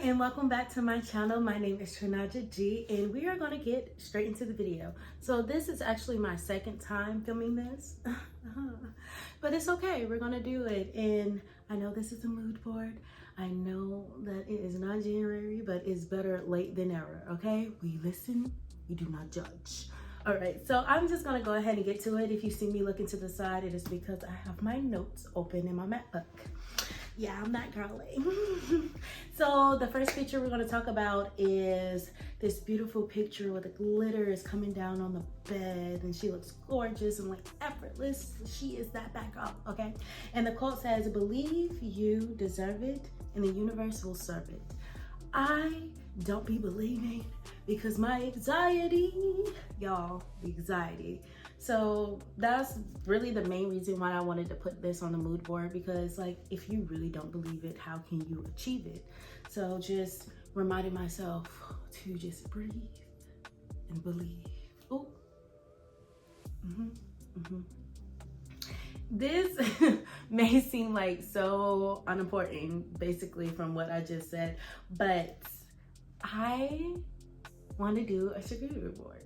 and welcome back to my channel. My name is TrenijahG, and we are going to get straight into the video. So this is actually my second time filming this, but it's okay. We're going to do it, and I know this is a mood board. I know that it is not January, but it's better late than never, okay? We listen, we do not judge. All right, so I'm just gonna go ahead and get to it. If you see me looking to the side, it is because I have my notes open in my MacBook. Yeah, I'm that girly. So the first picture we're gonna talk about is this beautiful picture where the glitter is coming down on the bed and she looks gorgeous and like effortless. She is that backdrop, okay? And the quote says, "Believe you deserve it and the universe will serve it." I don't be believing because my anxiety, y'all, the anxiety. So that's really the main reason why I wanted to put this on the mood board, because like, if you really don't believe it, how can you achieve it? So just reminding myself to just breathe and believe. Oh, This may seem like so unimportant, basically, from what I just said, but I want to do a charcuterie board.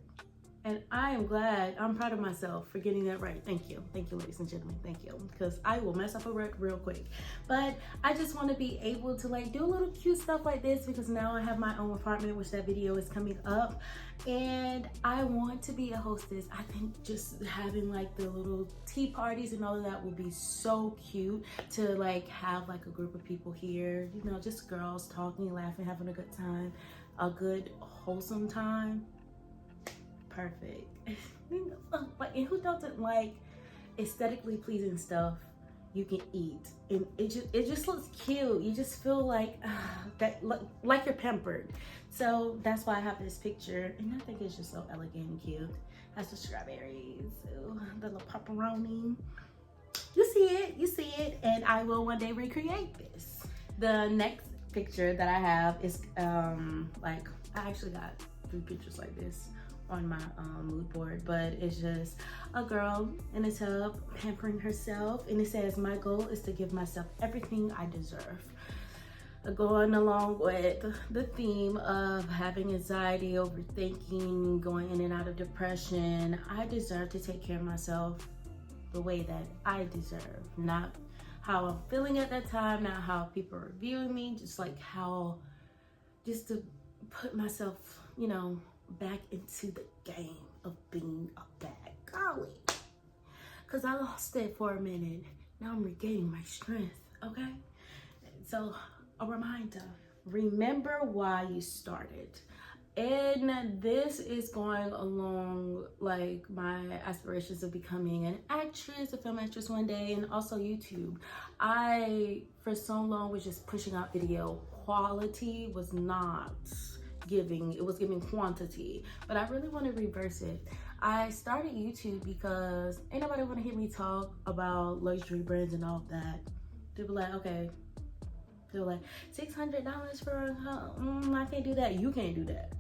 And I am glad, I'm proud of myself for getting that right. Thank you, ladies and gentlemen, thank you. Because I will mess up a wreck real quick. But I just want to be able to like do a little cute stuff like this, because now I have my own apartment, which that video is coming up. And I want to be a hostess. I think just having like the little tea parties and all of that will be so cute, to like have like a group of people here, you know, just girls talking, laughing, having a good time, a good wholesome time. Perfect. Like, and who doesn't like aesthetically pleasing stuff you can eat, and it just looks cute. You just feel like that, like you're pampered. So that's why I have this picture, and I think it's just so elegant and cute. Has the strawberries, ooh, the little pepperoni. You see it, and I will one day recreate this. The next picture that I have is like, I actually got 3 pictures like this on my mood board, but it's just a girl in a tub pampering herself, and it says, "My goal is to give myself everything I deserve." Going along with the theme of having anxiety, overthinking, going in and out of depression, I deserve to take care of myself the way that I deserve, not how I'm feeling at that time, not how people are viewing me, just like how, just to put myself, you know, back into the game of being a bad girly, because I lost it for a minute. Now I'm regaining my strength, okay? So a reminder, remember why you started. And this is going along like my aspirations of becoming an actress, a film actress one day, and also YouTube. I, for so long, was just pushing out video. Quality was not giving, it was giving quantity, but I really want to reverse it. I started YouTube because ain't nobody want to hear me talk about luxury brands and all of that. They were like, okay, they were like, $600 for a home. I can't do that. You can't do that.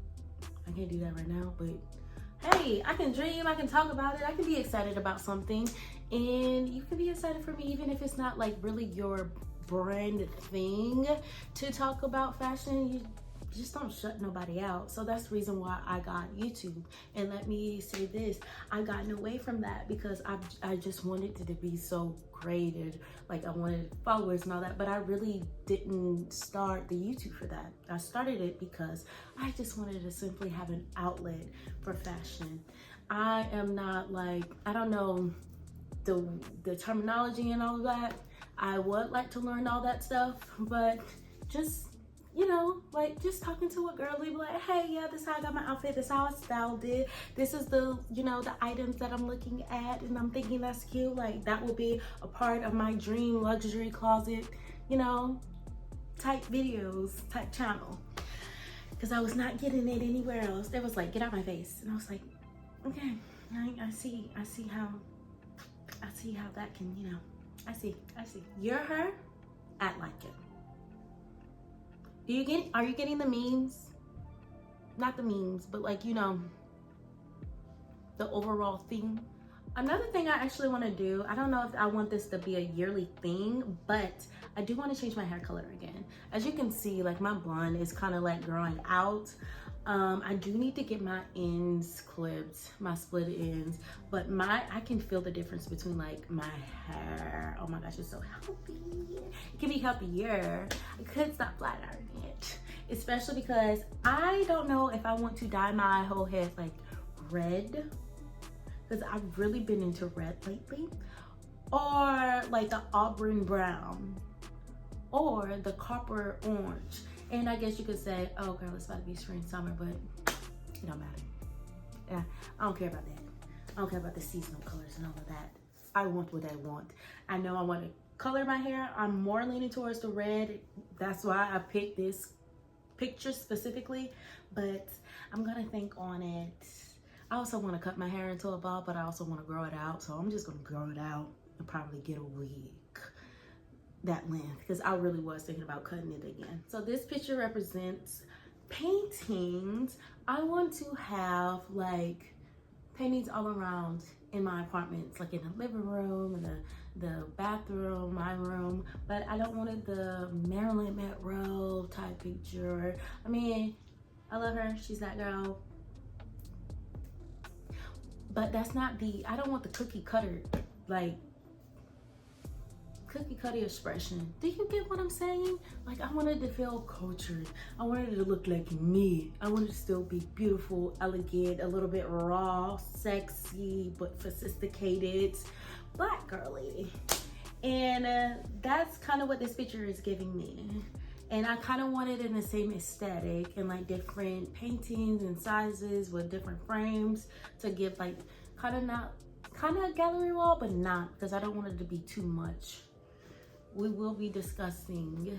I can't do that right now, but hey, I can dream, I can talk about it, I can be excited about something, and you can be excited for me even if it's not like really your brand thing to talk about fashion. You just don't shut nobody out. So that's the reason why I got YouTube. And let me say this, I gotten away from that because I just wanted it to be so graded, like I wanted followers and all that, but I really didn't start the YouTube for that. I started it because I just wanted to simply have an outlet for fashion. I am not like, I don't know the terminology and all of that. I would like to learn all that stuff, but just, you know, like just talking to a girl, be like, hey, yeah, this is how I got my outfit, this is how I styled it, this is the, you know, the items that I'm looking at and I'm thinking that's cute. Like that will be a part of my dream luxury closet, you know, type videos, type channel. Because I was not getting it anywhere else. They was like, get out my face. And I was like, okay, I see how that can, you know, I see. You're her, act like it. Are you getting the memes? Not the memes, but like, you know, the overall theme. Another thing I actually want to do, I don't know if I want this to be a yearly thing, but I do want to change my hair color again. As you can see, like my blonde is kind of like growing out. I do need to get my ends clipped, my split ends, but I can feel the difference between like my hair. Oh my gosh, it's so healthy. It can be healthier. I could stop flat ironing it, especially because I don't know if I want to dye my whole head like red, because I've really been into red lately, or like the auburn brown, or the copper orange. And I guess you could say, oh girl, it's about to be spring, summer, but it don't matter. Yeah, I don't care about that. I don't care about the seasonal colors and all of that. I want what I want. I know I want to color my hair. I'm more leaning towards the red. That's why I picked this picture specifically, but I'm gonna think on it. I also want to cut my hair into a bob, but I also want to grow it out. So I'm just gonna grow it out and probably get a wig that length, because I really was thinking about cutting it again. So this picture represents paintings. I want to have like paintings all around in my apartments, like in the living room and the bathroom, my room, but I don't want it the Marilyn Monroe type picture. I mean, I love her, she's that girl, but that's not I don't want the cookie cutter, like cookie cutter expression. Do you get what I'm saying? Like, I wanted to feel cultured. I wanted it to look like me. I wanted it to still be beautiful, elegant, a little bit raw, sexy, but sophisticated, black girl lady. And that's kind of what this picture is giving me. And I kind of wanted it in the same aesthetic and like different paintings and sizes with different frames to give like kind of a gallery wall, but not, because I don't want it to be too much. We will be discussing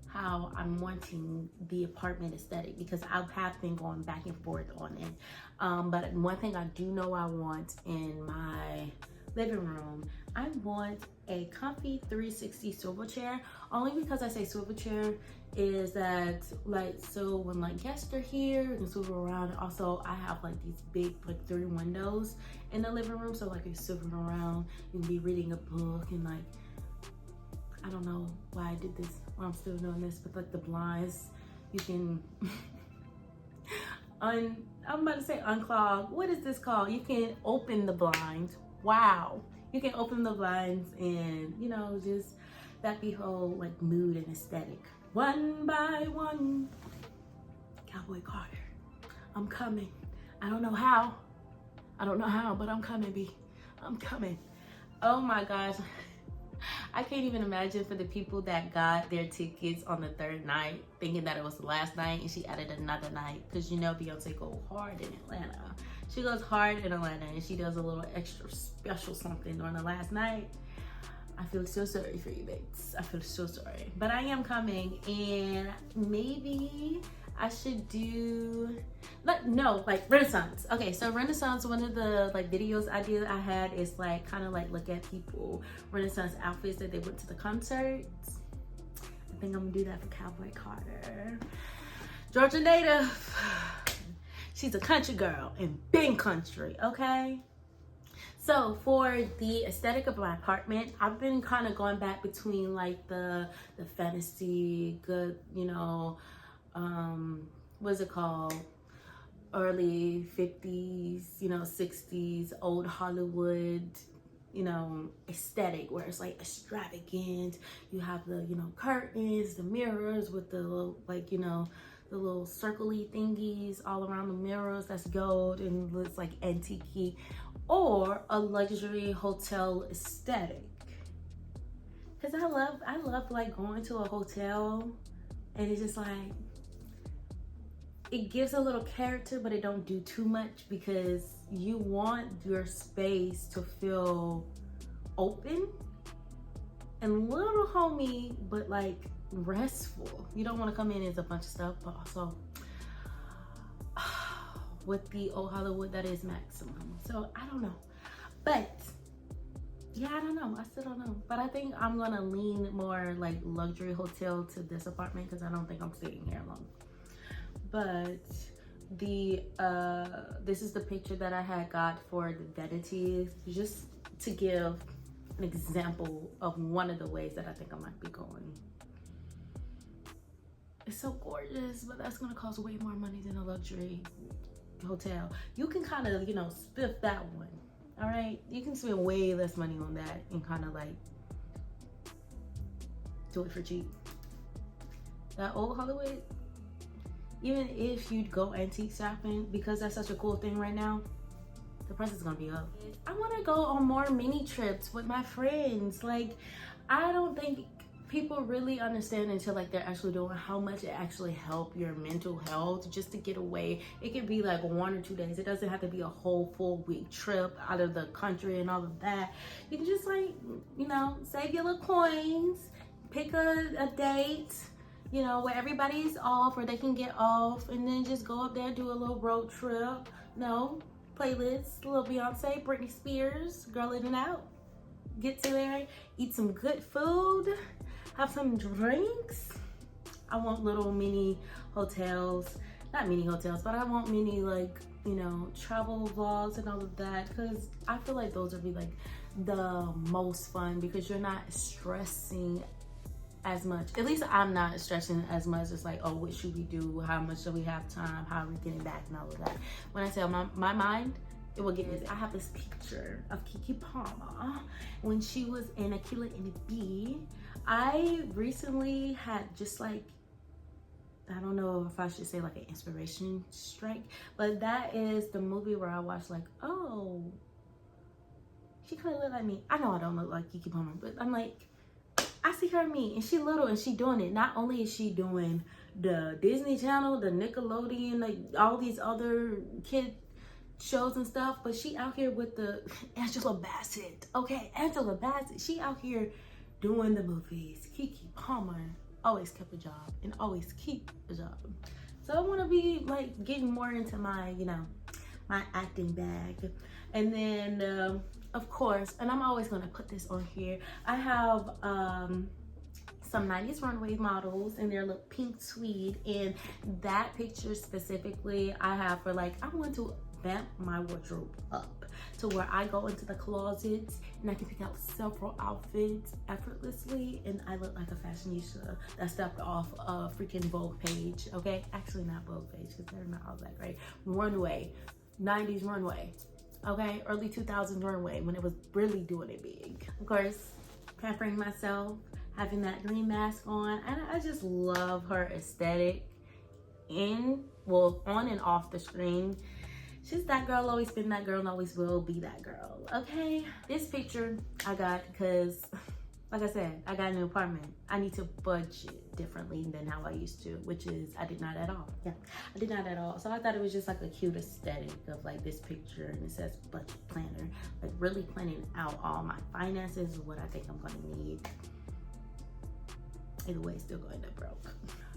how I'm wanting the apartment aesthetic, because I have been going back and forth on it. But one thing I do know I want in my living room, I want a comfy 360 swivel chair. Only because I say swivel chair is that, like, so when like guests are here, you can swivel around. Also, I have like these big like 3 windows in the living room, so like you're swiveling around, you can be reading a book, and like, I don't know why I did this, why I'm still doing this, but like the blinds, you can I'm about to say unclog. What is this called? You can open the blinds. Wow. You can open the blinds and, you know, just that be whole like mood and aesthetic. One by one. Cowboy Carter, I'm coming. I don't know how, but I'm coming, B. I'm coming. Oh my gosh. I can't even imagine for the people that got their tickets on the 3rd night thinking that it was the last night, and she added another night, because you know Beyonce go hard in Atlanta. She goes hard in Atlanta, and she does a little extra special something on the last night. I feel so sorry for you, babes. I feel so sorry. But I am coming, and maybe I should do like Renaissance. Okay, so Renaissance, one of the like videos I had is like kind of like look at people Renaissance outfits that they went to the concerts. I think I'm gonna do that for Cowboy Carter. Georgia native. She's a country girl and been country, okay? So for the aesthetic of my apartment, I've been kind of going back between like the fantasy, good, you know, what's it called? Early 50s, you know, 60s, old Hollywood, you know, aesthetic where it's like extravagant. You have the, you know, curtains, the mirrors with the little, like, you know, the little circly thingies all around the mirrors. That's gold and looks like antique, or a luxury hotel aesthetic. Cause I love like going to a hotel and it's just like, it gives a little character, but it don't do too much, because you want your space to feel open and little homey, but like restful. You don't want to come in as a bunch of stuff, but also with the old Hollywood, that is maximum. So I don't know, but yeah, I don't know. I still don't know, but I think I'm gonna lean more like luxury hotel to this apartment, because I don't think I'm staying here long. But This is the picture that I had got for the vanities, just to give an example of one of the ways that I think I might be going. It's so gorgeous, but that's gonna cost way more money than a luxury hotel. You can kind of, you know, spiff that one. All right, you can spend way less money on that and kind of like do it for cheap. That old Hollywood, even if you go antique shopping, because that's such a cool thing right now, the price is gonna be up. I wanna go on more mini trips with my friends. Like, I don't think people really understand until like they're actually doing how much it actually help your mental health just to get away. It could be like 1 or 2 days. It doesn't have to be a whole full week trip out of the country and all of that. You can just like, you know, save your little coins, pick a date, you know, where everybody's off or they can get off, and then just go up there, do a little road trip. No, playlist, a little Beyonce, Britney Spears, girl in and out. Get to there, eat some good food, have some drinks. I want little mini hotels, not mini hotels, but I want mini, like, you know, travel vlogs and all of that, because I feel like those would be like the most fun, because you're not stressing as much. At least I'm not stressing as much. It's like, oh, what should we do? How much do we have time? How are we getting back and all of that? When I say my mind, it will get busy. I have this picture of Keke Palmer when she was in Aquila and the Bee. I recently had just like, I don't know if I should say like an inspiration strike, but that is the movie where I watched like, oh, she kind of look like me. I know I don't look like Keke Palmer, but I'm like, I see her and me, and she little and she doing it. Not only is she doing the Disney Channel, the Nickelodeon, like all these other kid shows and stuff, but she out here with the Angela Bassett. Okay, Angela Bassett. She out here doing the movies. Keke Palmer always kept a job and always keep a job. So I want to be like getting more into my, you know, my acting bag. And then of course, and I'm always gonna put this on here, I have some 90s runway models in their little pink tweed, and that picture specifically I have for like, I want to vamp my wardrobe up to where I go into the closets and I can pick out several outfits effortlessly, and I look like a fashionista that stepped off a freaking Vogue page. Okay, actually not Vogue page because they're not all that great. Runway, 90s runway. Okay, early 2000s runway when it was really doing it big. Of course, pampering myself, having that green mask on, and I just love her aesthetic on and off the screen. She's that girl, always been that girl, and always will be that girl. Okay, this picture I got because, like I said, I got a new apartment. I need to budget differently than how I used to, which is I did not at all. Yeah, I did not at all. So I thought it was just like a cute aesthetic of like this picture, and it says budget planner, like really planning out all my finances, what I think I'm gonna need. Either way, still going to broke.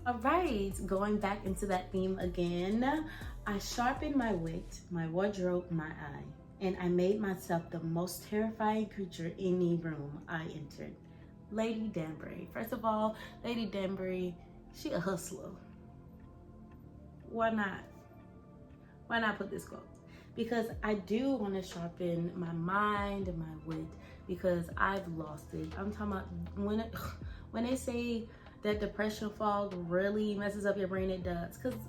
All right, going back into that theme again. I sharpened my wit, my wardrobe, my eye, and I made myself the most terrifying creature in any room I entered. Lady Danbury. First of all, Lady Danbury, she a hustler. Why not? Why not put this quote? Because I do want to sharpen my mind and my wit, because I've lost it. I'm talking about when they say that depression fog really messes up your brain, it does. Because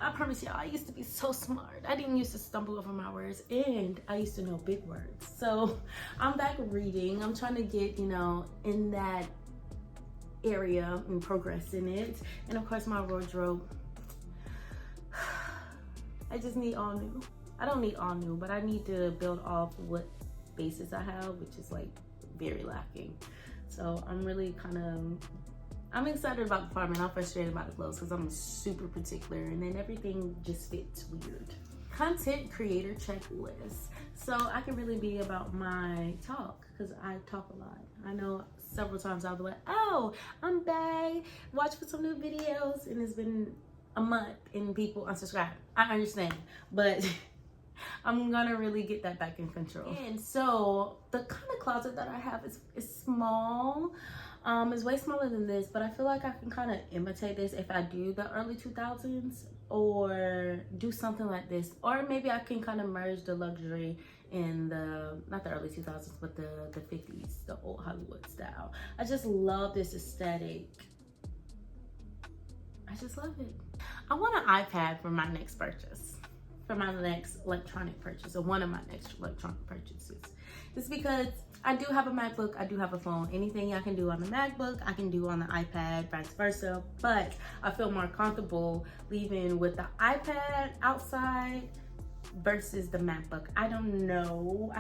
I promise y'all, I used to be so smart. I didn't used to stumble over my words, and I used to know big words. So I'm back reading. I'm trying to get, you know, in that area and progress in it. And of course, my wardrobe, I just need all new. I don't need all new, but I need to build off what bases I have, which is like very lacking. So I'm really I'm excited about the apartment. I'm frustrated about the clothes because I'm super particular, and then everything just fits weird. Content creator checklist. So I can really be about my talk, because I talk a lot. I know several times I'll be like, oh, I'm back, watch for some new videos, and it's been a month and people unsubscribe. I understand, but I'm gonna really get that back in control. And so the kind of closet that I have is small. It's way smaller than this, but I feel like I can kind of imitate this if I do the early 2000s or do something like this. Or maybe I can kind of merge the luxury in the, not the early 2000s, but the 50s, the old Hollywood style. I just love this aesthetic. I just love it. I want an iPad for my next purchase, for my next electronic purchase, or one of my next electronic purchases. It's because I do have a MacBook, I do have a phone. Anything I can do on the MacBook, I can do on the iPad, vice versa. But I feel more comfortable leaving with the iPad outside versus the MacBook. I don't know.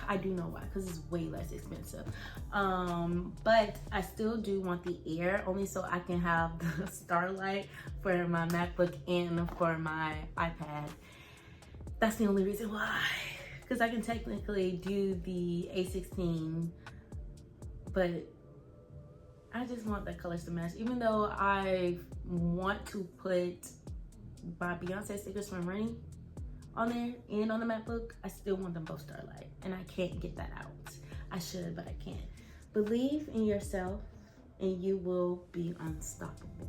I do know why, because it's way less expensive. But I still do want the Air, only so I can have the Starlight for my MacBook and for my iPad. That's the only reason why. Because I can technically do the A16, but I just want the colors to match. Even though I want to put my Beyonce stickers from Rennie on there and on the MacBook, I still want them both Starlight, and I can't get that out. I should, but I can't. Believe in yourself and you will be unstoppable.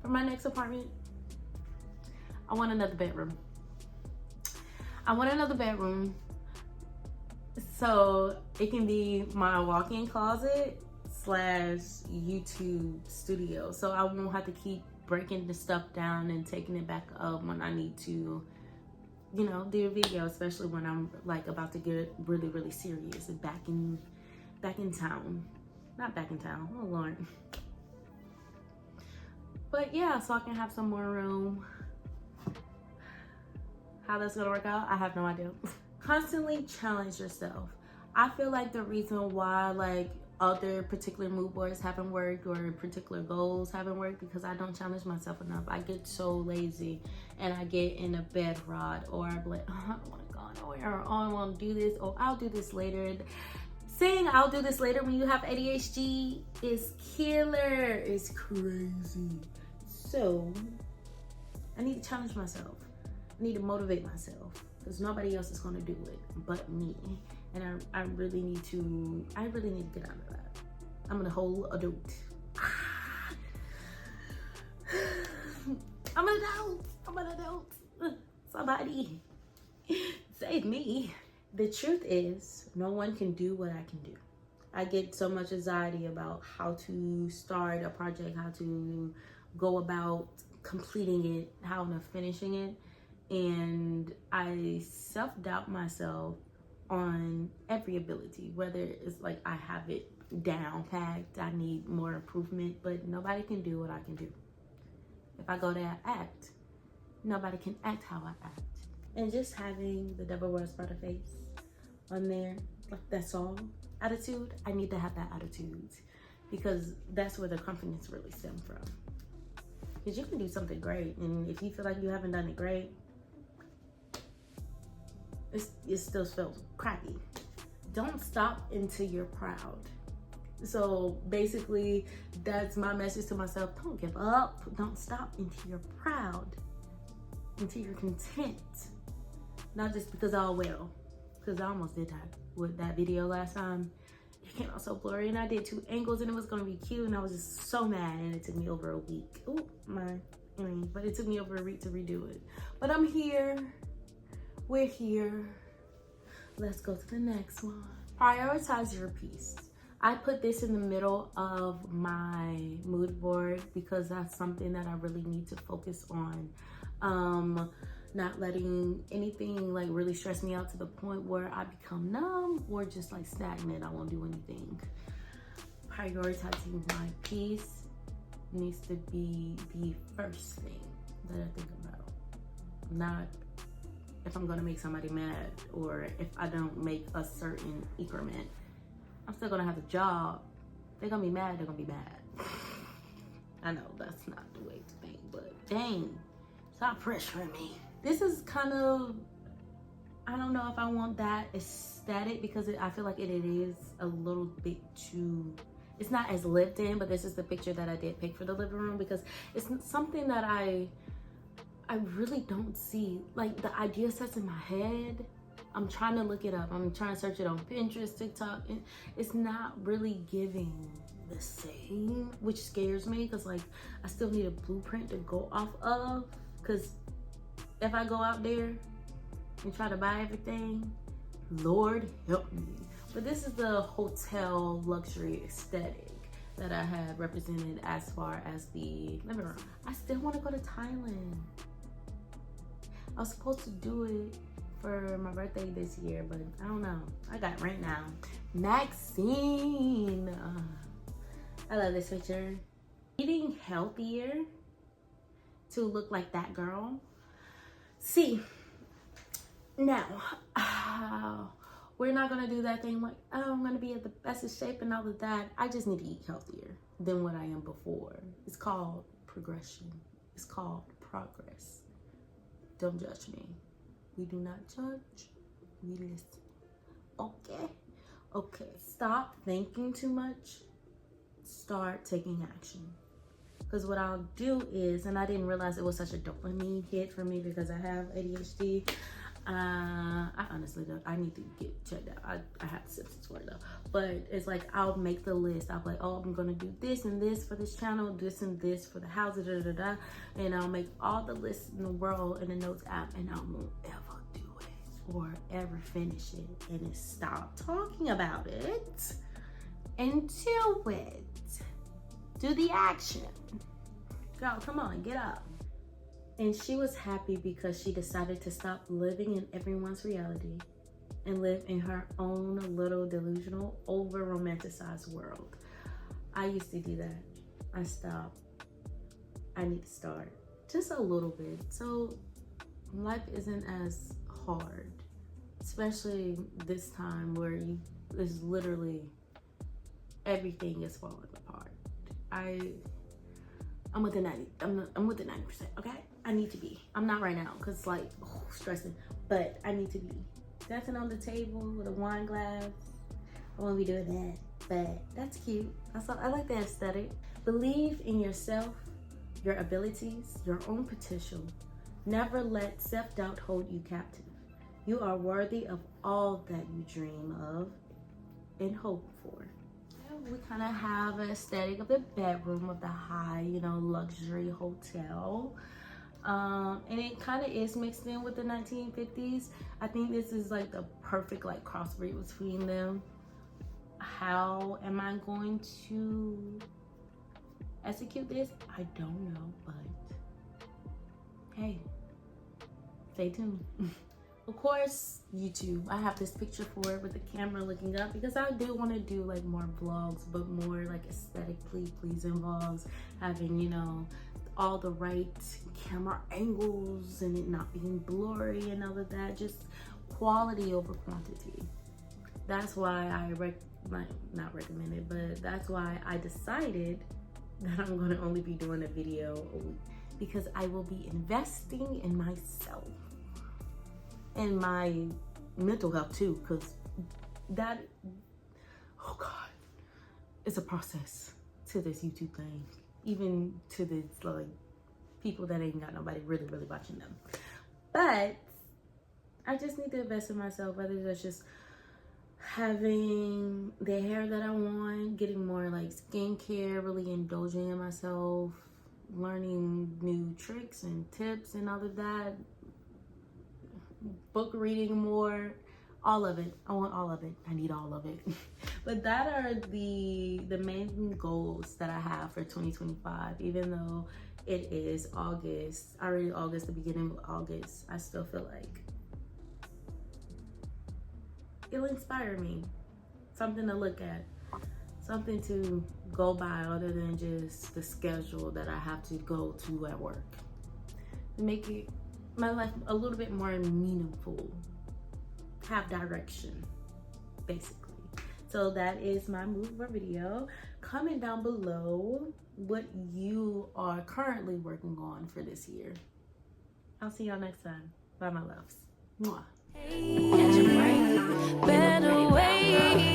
For my next apartment, I want another bedroom. I want another bedroom so it can be my walk-in closet / YouTube studio. So I won't have to keep breaking the stuff down and taking it back up when I need to, you know, do a video, especially when I'm like about to get really, really serious and back in town. Not back in town, oh Lord. But yeah, so I can have some more room. How that's gonna work out, I have no idea. Constantly challenge yourself. I feel like the reason why like other particular mood boards haven't worked or particular goals haven't worked because I don't challenge myself enough. I get so lazy and I get in a bed rot, or I'm like, oh, I don't want to go nowhere, or oh, I want to do this, or I'll do this later. Saying I'll do this later when you have ADHD is killer. It's crazy. So I need to challenge myself. I need to motivate myself because nobody else is going to do it but me. And I really need to get out of that. I'm a whole adult. I'm an adult. Somebody save me. The truth is, no one can do what I can do. I get so much anxiety about how to start a project, how to go about completing it, how to finishing it. And I self-doubt myself on every ability, whether it's like I have it down packed, I need more improvement, but nobody can do what I can do. If I go there, act, nobody can act how I act. And just having the devil wears Prada face on there, like that song, attitude, I need to have that attitude because that's where the confidence really stems from. Because you can do something great, and if you feel like you haven't done it great, it still feels crappy. Don't stop until you're proud. So basically, that's my message to myself. Don't give up. Don't stop until you're proud, until you're content. Not just because, oh well, because I almost did that with that video last time. It came out so blurry, and I did 2 angles, and it was gonna be cute, and I was just so mad, and it took me over a week. Oh my, but it took me over a week to redo it. But I'm here. We're here. Let's go to the next one. Prioritize your peace. I put this in the middle of my mood board because that's something that I really need to focus on. Not letting anything like really stress me out to the point where I become numb or just like stagnant. I won't do anything. Prioritizing my peace needs to be the first thing that I think about. Not if I'm gonna make somebody mad or if I don't make a certain increment. I'm still gonna have a job. They're gonna be mad, they're gonna be mad. I know that's not the way to think, but dang, stop pressuring me. This is kind of, I don't know if I want that aesthetic because I feel like it is a little bit too, it's not as lived in, but this is the picture that I did pick for the living room because it's something that I really don't see. Like the idea sets in my head, I'm trying to look it up. I'm trying to search it on Pinterest, TikTok, and it's not really giving the same, which scares me because like I still need a blueprint to go off of, because if I go out there and try to buy everything, Lord help me. But this is the hotel luxury aesthetic that I have represented as far as the living room. I still want to go to Thailand. I was supposed to do it for my birthday this year, but I don't know. I got right now. Maxine. I love this picture. Eating healthier to look like that girl. See, now, we're not gonna do that thing like, oh, I'm gonna be at the best of shape and all of that. I just need to eat healthier than what I am before. It's called progression. It's called progress. Don't judge me. We do not judge, we listen. Okay? Okay. Stop thinking too much. Start taking action. Because what I'll do is, and I didn't realize it was such a dopamine hit for me because I have ADHD. I honestly don't. I need to get checked out. I have symptoms for it though. But it's like I'll make the list. I'll be like, oh, I'm gonna do this and this for this channel, this and this for the house, and I'll make all the lists in the world in the notes app, and I won't ever do it or ever finish it, and then stop talking about it and do it. Do the action. Girl, come on, get up. And she was happy because she decided to stop living in everyone's reality and live in her own little delusional, over-romanticized world. I used to do that. I stopped. I need to start. Just a little bit. So life isn't as hard, especially this time where it's literally everything is falling apart. I'm with the 90. I'm with the 90%. Okay, I need to be. I'm not right now because like stressing, but I need to be dancing on the table with a wine glass. I won't be doing that, but that's cute. I like the aesthetic. Believe in yourself, your abilities, your own potential. Never let self-doubt hold you captive. You are worthy of all that you dream of and hope for. We kind of have an aesthetic of the bedroom of the high, luxury hotel. And it kind of is mixed in with the 1950s. I think this is like the perfect like crossbreed between them. How am I going to execute this? I don't know, but hey, stay tuned. Of course, YouTube. I have this picture for it with the camera looking up because I do want to do like more vlogs, but more like aesthetically pleasing vlogs, having, all the right camera angles and it not being blurry and all of that, just quality over quantity. That's why I not recommended, but that's why I decided that I'm going to only be doing a video a week because I will be investing in myself and my mental health too, because that, oh God, it's a process to this YouTube thing, even to this like people that ain't got nobody really watching them. But I just need to invest in myself, whether that's just having the hair that I want, getting more like skincare, really indulging in myself, learning new tricks and tips and all of that, book reading more, all of it. I want all of it. I need all of it. But that are the main goals that I have for 2025. Even though it is August, already August, the beginning of August, I still feel like it'll inspire me. Something to look at, something to go by other than just the schedule that I have to go to at work. Make it my life a little bit more meaningful, have direction, basically. So that is my mover video. Comment down below what you are currently working on for this year. I'll see y'all next time. Bye, my loves. Mwah. Better way.